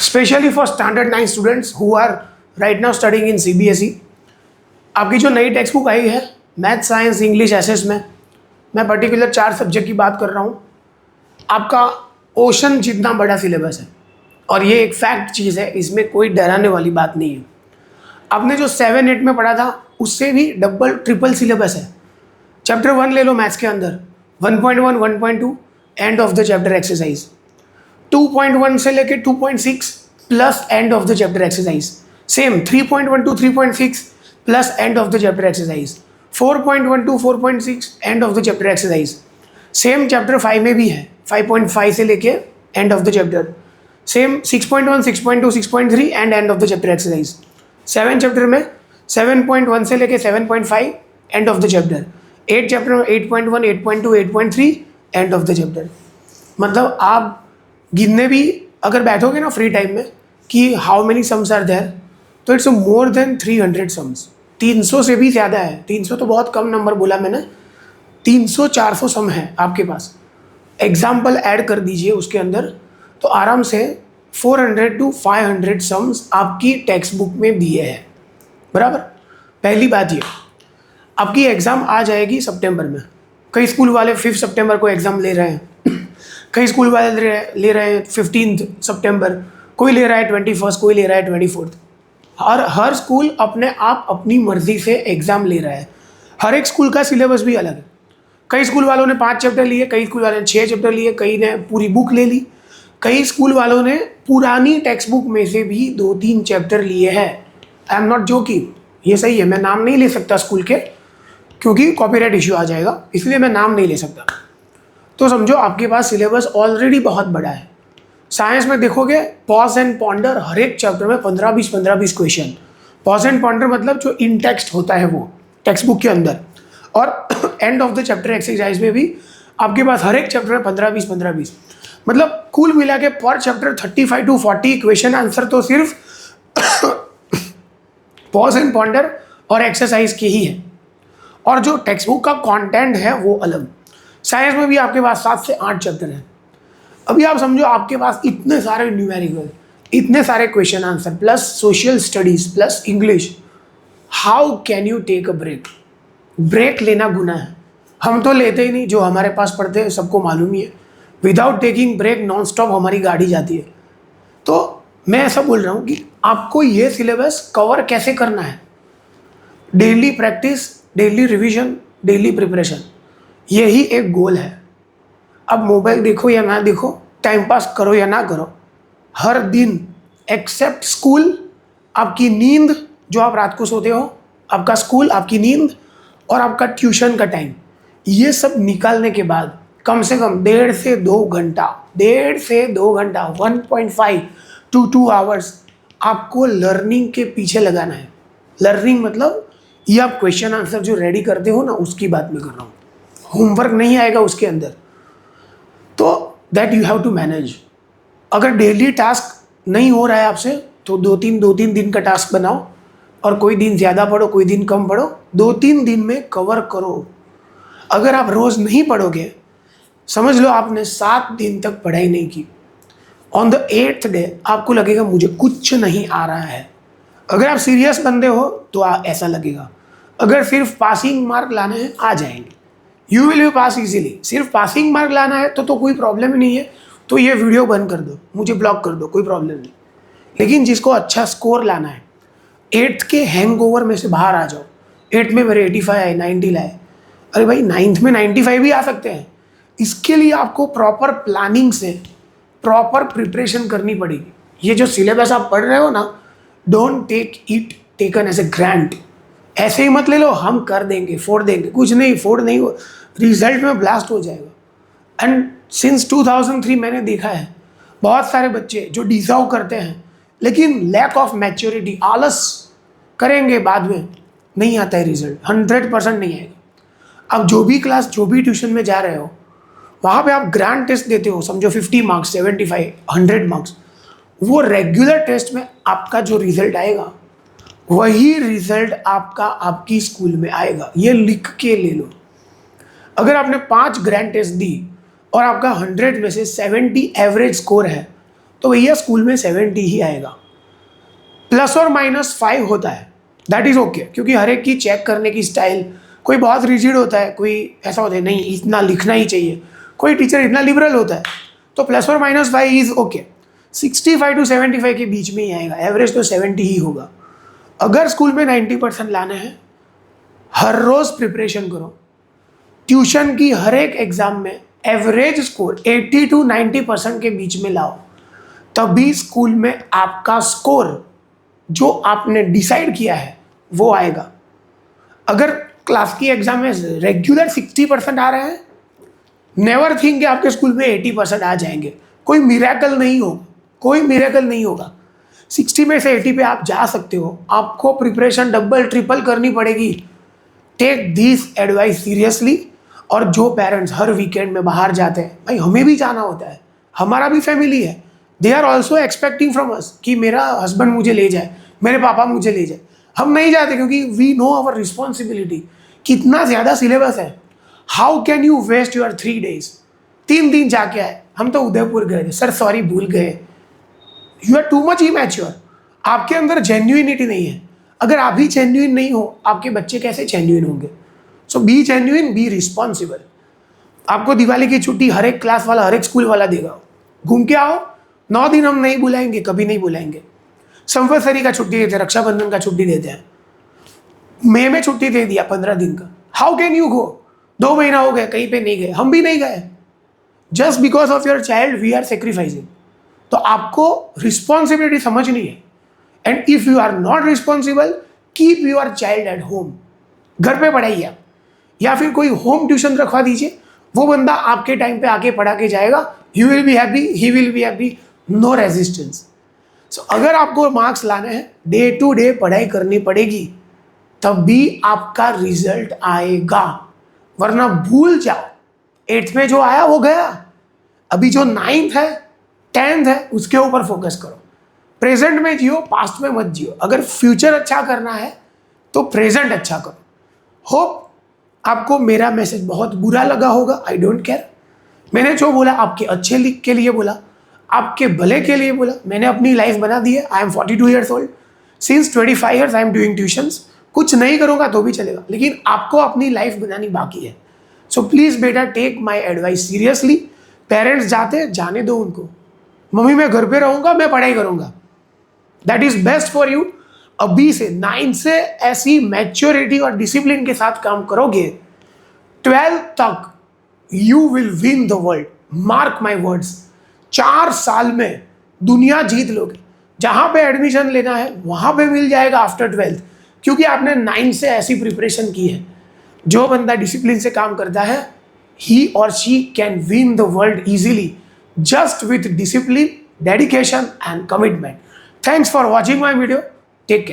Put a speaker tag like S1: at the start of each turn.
S1: Specially for standard 9 students who are right now studying in CBSE। आपकी जो नई text book आई है math, science, English, SS में मैं पर्टिकुलर 4 सब्जेक्ट की बात कर रहा हूँ। आपका ओशन जितना बड़ा सिलेबस है और ये एक फैक्ट चीज़ है, इसमें कोई डराने वाली बात नहीं है। आपने जो 7-8 में पढ़ा था उससे भी डबल ट्रिपल सिलेबस है। चैप्टर 1 ले लो मैथ्स के अंदर 1.1, 1.2 end of the chapter exercise, 2.1 से लेके 2.6 plus end of the chapter exercise, same 3.1 to 3.6 plus end of the chapter exercise, 4.1 to 4.6 end of the chapter exercise. Same chapter 5 में भी है 5.5 से लेके end of the chapter, same 6.1, 6.2, 6.3 end of the chapter exercise. 7 chapter में 7.1 से लेके 7.5 end of the chapter, 8 chapter में 8.1, 8.2, 8.3 end of the chapter. मतलब आप गिनने भी अगर बैठोगे ना फ्री टाइम में कि how many sums are there, तो इट्स मोर देन 300 सम्स। 300 से भी ज़्यादा है। 300 तो बहुत कम नंबर बोला मैंने, 300-400 सम है आपके पास। एग्जाम्पल ऐड कर दीजिए उसके अंदर तो आराम से 400 to 500 सम्स आपकी टेक्स्ट बुक में दिए हैं। बराबर। पहली बात ये, आपकी एग्ज़ाम आ जाएगी सितंबर में। कई स्कूल वाले 5 सितंबर को एग्ज़ाम ले रहे हैं, कई स्कूल वाले ले रहे हैं 15 सितंबर, कोई ले रहा है 21, कोई ले रहा है 24। हर स्कूल अपने आप अपनी मर्जी से एग्ज़ाम ले रहा है। हर एक स्कूल का सिलेबस भी अलग है। कई स्कूल वालों ने 5 चैप्टर लिए, कई स्कूल वालों ने 6 चैप्टर लिए, कई ने पूरी बुक ले ली, कई स्कूल वालों ने पुरानी टेक्स्ट बुक में से भी 2-3 चैप्टर लिए हैं। आई एम नॉट जोकिंग, ये सही है। मैं नाम नहीं ले सकता स्कूल के क्योंकि कॉपीराइट इश्यू आ जाएगा, इसलिए मैं नाम नहीं ले सकता। तो समझो आपके पास सिलेबस ऑलरेडी बहुत बड़ा है। साइंस में देखोगे पॉज एंड पॉन्डर, हर एक चैप्टर में 15-20 क्वेश्चन। पॉज एंड पॉन्डर मतलब जो इन टेक्स्ट होता है वो टेक्स्ट बुक के अंदर, और end of the chapter exercise में भी आपके पास हर एक चैप्टर में 15-20 मतलब कुल मिला के पर चैप्टर 35 to 40 क्वेश्चन आंसर तो सिर्फ पॉज एंड पॉन्डर और एक्सरसाइज के ही है, और जो टेक्स्ट बुक का कंटेंट है वो अलग। साइंस में भी आपके पास 7 से 8 चैप्टर हैं। अभी आप समझो आपके पास इतने सारे न्यूमेरिकल, इतने सारे question answer, plus social studies, plus English. How can you take a break? Break लेना गुनाह है। हम तो लेते ही नहीं, जो हमारे पास पढ़ते हैं सबको मालूम ही है। Without taking break non stop हमारी गाड़ी जाती है। तो मैं ऐसा बोल रहा हूँ कि आपको ये सिलेबस कवर कैसे करना है। Daily practice, daily revision, daily preparation, यही एक गोल है। अब मोबाइल देखो या ना देखो, टाइम पास करो या ना करो, हर दिन एक्सेप्ट स्कूल, आपकी नींद जो आप रात को सोते हो, आपका स्कूल, आपकी नींद और आपका ट्यूशन का टाइम, ये सब निकालने के बाद कम से कम 1.5 से 2 घंटा 1.5 to 2 आवर्स आपको लर्निंग के पीछे लगाना है। लर्निंग मतलब ये आप क्वेश्चन आंसर जो रेडी करते हो ना, उसकी बात मैं कर रहा हूँ। होमवर्क नहीं आएगा उसके अंदर, तो that you have to manage. अगर डेली टास्क नहीं हो रहा है आपसे तो 2-3 दिन का टास्क बनाओ, और कोई दिन ज़्यादा पढ़ो, कोई दिन कम पढ़ो, 2-3 दिन में कवर करो। अगर आप रोज़ नहीं पढ़ोगे, समझ लो आपने 7 दिन तक पढ़ाई नहीं की, ऑन द 8th डे आपको लगेगा मुझे कुछ नहीं आ रहा है। अगर आप सीरियस बंदे हो तो ऐसा लगेगा। अगर सिर्फ पासिंग मार्क लाने हैं, आ जाएंगे, you will B pass easily. सिर्फ पासिंग मार्क लाना है तो कोई प्रॉब्लम ही नहीं है, तो ये वीडियो बंद कर दो, मुझे ब्लॉक कर दो, कोई प्रॉब्लम नहीं। लेकिन जिसको अच्छा स्कोर लाना है, 8th के हैंगओवर में से बाहर आ जाओ। 8th में मेरे 85 आए, 90 लाए, अरे भाई 9th में 95 भी आ सकते हैं। इसके लिए आपको प्रॉपर प्लानिंग से प्रॉपर प्रिपरेशन करनी पड़ेगी। ये जो सिलेबस आप पढ़ रहे हो ना, don't take it taken as a grant. ऐसे ही मत ले लो हम कर देंगे, फोड़ देंगे, कुछ नहीं, फोड़ नहीं हो, रिजल्ट में ब्लास्ट हो जाएगा। एंड सिंस 2003 मैंने देखा है बहुत सारे बच्चे जो डिजर्व करते हैं, लेकिन लैक ऑफ मैच्योरिटी, आलस करेंगे, बाद में नहीं आता है रिजल्ट, 100% नहीं आएगा। अब जो भी क्लास, जो भी ट्यूशन में जा रहे हो, वहाँ पे आप ग्रैंड टेस्ट देते हो, समझो 50 मार्क्स, 75, 100 मार्क्स, वो रेगुलर टेस्ट में आपका जो रिजल्ट आएगा वही रिजल्ट आपका आपकी स्कूल में आएगा। ये लिख के ले लो। अगर आपने 5 ग्रैंड टेस्ट दी और आपका 100 में से 70 एवरेज स्कोर है, तो भैया स्कूल में 70 ही आएगा। ±5 होता है, दैट इज़ ओके, क्योंकि हर एक की चेक करने की स्टाइल, कोई बहुत रिजिड होता है, कोई ऐसा होता है नहीं इतना लिखना ही चाहिए, कोई टीचर इतना लिबरल होता है, तो ±5 इज़ ओके। 65 to 75 के बीच में ही आएगा, एवरेज तो 70 ही होगा। अगर स्कूल में 90% लाने हैं, हर रोज़ प्रिपरेशन करो। ट्यूशन की हर एक एग्ज़ाम में एवरेज स्कोर 80 to 90% के बीच में लाओ, तभी स्कूल में आपका स्कोर जो आपने डिसाइड किया है वो आएगा। अगर क्लास की एग्ज़ाम में रेगुलर 60% आ रहे हैं, नेवर थिंक कि आपके स्कूल में 80% आ जाएंगे। कोई मिरेकल नहीं होगा, कोई मिरेकल नहीं होगा। 60 में से 80 पे आप जा सकते हो, आपको प्रिपरेशन डबल ट्रिपल करनी पड़ेगी। Take this advice seriously. और जो पेरेंट्स हर वीकेंड में बाहर जाते हैं, भाई हमें भी जाना होता है, हमारा भी फैमिली है, they are also expecting from us कि मेरा हस्बैंड मुझे ले जाए, मेरे पापा मुझे ले जाए। हम नहीं जाते क्योंकि वी नो आवर रिस्पॉन्सिबिलिटी। कितना ज़्यादा सिलेबस है, how can you waste your 3 days? 3 दिन जाके आए, हम तो उदयपुर गए थे, सर सॉरी भूल गए। You are too much immature, आपके अंदर जेन्युइनिटी नहीं है। अगर आप ही जेन्युइन नहीं हो, आपके बच्चे कैसे जेन्युइन होंगे? सो बी जेन्युइन, बी रिस्पॉन्सिबल। आपको दिवाली की छुट्टी हर एक क्लास वाला, हर एक स्कूल वाला देगा, घूम के आओ। 9 दिन हम नहीं बुलाएंगे, कभी नहीं बुलाएंगे। संवत्सरी का छुट्टी देते हैं, रक्षाबंधन का छुट्टी देते हैं, मई में छुट्टी दे दिया 15 दिन का। How can you go? 2 महीना हो गए, कहीं पे नहीं गए, हम भी नहीं गए। Just because of your child we are sacrificing. तो आपको रिस्पॉन्सिबिलिटी समझनी है। And if you are not responsible, keep your child at home. घर पे पढ़ाइए आप, या फिर कोई होम ट्यूशन रखवा दीजिए, वो बंदा आपके टाइम पे आके पढ़ा के जाएगा। You will be happy, he will be happy, no resistance. So अगर आपको मार्क्स लाने हैं, डे टू डे पढ़ाई करनी पड़ेगी, तब भी आपका रिजल्ट आएगा। वरना भूल जाओ, 8th में जो आया वो गया। अभी जो 9th है, 10th है, उसके ऊपर फोकस करो। प्रेजेंट में जियो, पास्ट में मत जियो। अगर फ्यूचर अच्छा करना है तो प्रेजेंट अच्छा करो। होप आपको मेरा मैसेज बहुत बुरा लगा होगा, आई डोंट केयर। मैंने जो बोला आपके अच्छे के लिए बोला, आपके भले के लिए बोला। मैंने अपनी लाइफ बना दी है। I am 42 years old, since 25 years I am doing tuitions. कुछ नहीं करूँगा तो भी चलेगा, लेकिन आपको अपनी लाइफ बनानी बाकी है। सो प्लीज़ बेटा, take my advice seriously. Parents जाने दो उनको। मम्मी मैं घर पे रहूँगा, मैं पढ़ाई करूँगा, that is best for you. अभी से 9 से ऐसी मैच्योरिटी और डिसिप्लिन के साथ काम करोगे, 12 तक you will win the world. Mark my words, 4 साल में दुनिया जीत लोगे। जहाँ पे एडमिशन लेना है वहाँ पे मिल जाएगा आफ्टर 12th, क्योंकि आपने 9 से ऐसी प्रिपरेशन की है। जो बंदा डिसिप्लिन से काम करता है, ही और she can win the world easily, just with discipline, dedication and commitment. Thanks for watching my video. Take care.